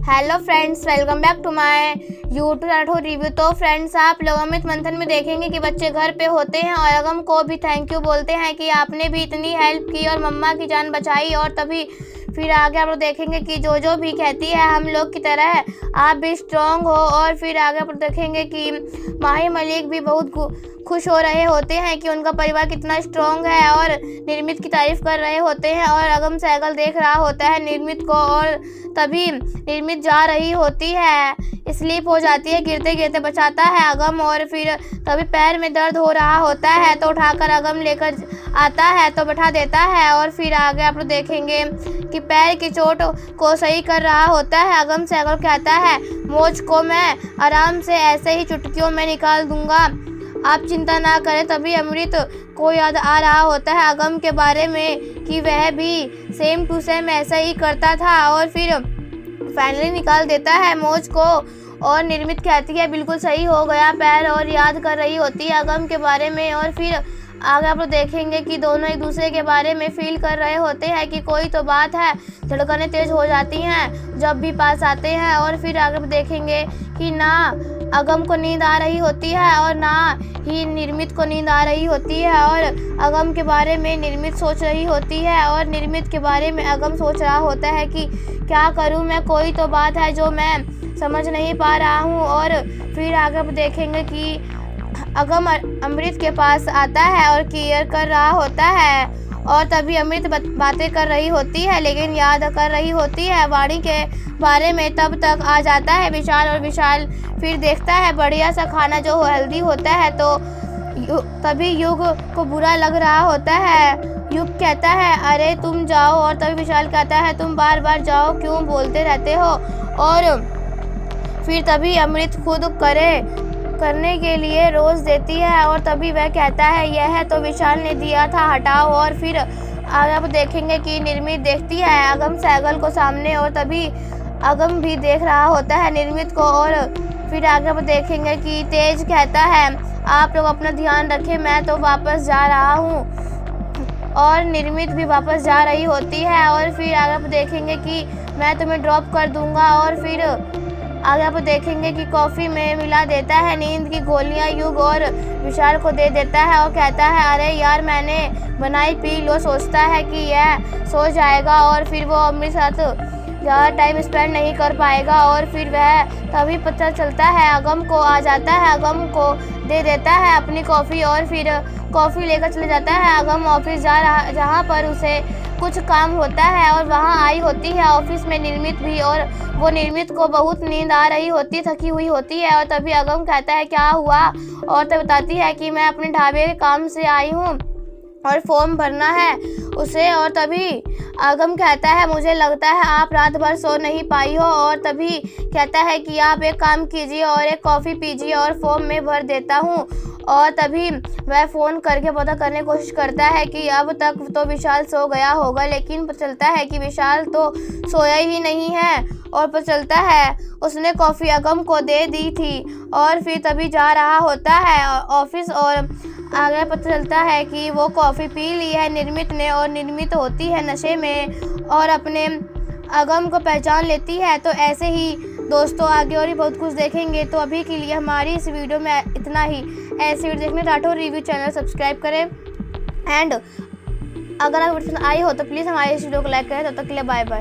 Hello friends, welcome back to my YouTube Rathore review. तो friends, आप लोग अमृत मंथन में देखेंगे कि बच्चे घर पे होते हैं और अगम को भी थैंक यू बोलते हैं कि आपने भी इतनी हेल्प की और मम्मा की जान बचाई। और तभी फिर आगे आप लोग देखेंगे कि जो भी कहती है हम लोग की तरह आप भी स्ट्रॉन्ग हो। और फिर आगे आप लोग देखेंगे कि माही मलिक भी बहुत खुश हो रहे होते हैं कि उनका परिवार कितना स्ट्रॉन्ग है और निर्मित की तारीफ कर रहे होते हैं। और अगम साइकिल देख रहा होता है निर्मित को और तभी निर्मित जा रही होती है, स्लिप हो जाती है, गिरते गिरते बचाता है अगम। और फिर तभी पैर में दर्द हो रहा होता है तो उठाकर अगम लेकर आता है तो बैठा देता है। और फिर आगे आप लोग देखेंगे कि पैर की चोट को सही कर रहा होता है अगम से। अगम कहता है मोच को मैं आराम से ऐसे ही चुटकियों में निकाल दूंगा, आप चिंता ना करें। तभी अमृत को याद आ रहा होता है अगम के बारे में कि वह भी सेम टू सेम ऐसा ही करता था। और फिर फाइनली निकाल देता है मोच को और निर्मित कहती है बिल्कुल सही हो गया पैर, और याद कर रही होती है अगम के बारे में। और फिर आगे आप लोग देखेंगे कि दोनों एक दूसरे के बारे में फील कर रहे होते हैं कि कोई तो बात है, धड़कनें तेज हो जाती हैं जब भी पास आते हैं। और फिर आगे आप देखेंगे कि ना अगम को नींद आ रही होती है और ना ही निर्मित को नींद आ रही होती है। और अगम के बारे में निर्मित सोच रही होती है और निर्मित के बारे में अगम सोच रहा होता है कि क्या करूं मैं, कोई तो बात है जो मैं समझ नहीं पा रहा हूं। और फिर आगे आप देखेंगे कि अगम अमृत के पास आता है और केयर कर रहा होता है। और तभी अमृत बातें कर रही होती है लेकिन याद कर रही होती है वाणी के बारे में। तब तक आ जाता है विशाल और विशाल फिर देखता है बढ़िया सा खाना जो हेल्दी होता है। तो तभी युग को बुरा लग रहा होता है। युग कहता है अरे तुम जाओ, और तभी विशाल कहता है तुम बार बार जाओ, क्यों बोलते रहते हो। और फिर तभी अमृत खुद करने के लिए रोज देती है और तभी वह कहता है यह तो विशाल ने दिया था, हटाओ। और फिर आगे आप देखेंगे कि निर्मित देखती है अगम साइकिल को सामने और तभी अगम भी देख रहा होता है निर्मित को। और फिर आगे आप देखेंगे कि तेज कहता है आप लोग अपना ध्यान रखें, मैं तो वापस जा रहा हूँ। और निर्मित भी वापस जा रही होती है। और फिर आगे आप देखेंगे कि मैं तुम्हें ड्रॉप कर दूंगा। और फिर आगे आप देखेंगे कि कॉफ़ी में मिला देता है नींद की गोलियां युग और विशाल को दे देता है और कहता है अरे यार मैंने बनाई, पी लो। सोचता है कि यह सो जाएगा और फिर वो अपने साथ ज़्यादा टाइम स्पेंड नहीं कर पाएगा। और फिर वह तभी पता चलता है अगम को आ जाता है, अगम को दे देता है अपनी कॉफ़ी और फिर कॉफ़ी लेकर चले जाता है अगम ऑफिस जहाँ पर उसे कुछ काम होता है। और वहाँ आई होती है ऑफिस में निर्मित भी, और वो निर्मित को बहुत नींद आ रही होती है, थकी हुई होती है। और तभी अगम कहता है क्या हुआ, और तब बताती है कि मैं अपने ढाबे के काम से आई हूँ और फॉर्म भरना है उसे। और तभी अगम कहता है मुझे लगता है आप रात भर सो नहीं पाई हो। और तभी कहता है कि आप एक काम कीजिए और एक कॉफ़ी पीजिए और फॉर्म में भर देता हूँ। और तभी वह फ़ोन करके पता करने की कोशिश करता है कि अब तक तो विशाल सो गया होगा, लेकिन पता चलता है कि विशाल तो सोया ही नहीं है। और पता चलता है उसने कॉफ़ी अगम को दे दी थी। और फिर तभी जा रहा होता है ऑफिस और आगे पता चलता है कि वो कॉफ़ी पी ली है निर्मित ने, और निर्मित होती है नशे में और अपने अगम को पहचान लेती है। तो ऐसे ही दोस्तों आगे और भी बहुत कुछ देखेंगे। तो अभी के लिए हमारी इस वीडियो में इतना ही। ऐसे वीडियो देखने राठौर रिव्यू चैनल सब्सक्राइब करें एंड अगर आपको पसंद आई हो तो प्लीज़ हमारे इस वीडियो को लाइक करें। तब तक के लिए बाय बाय।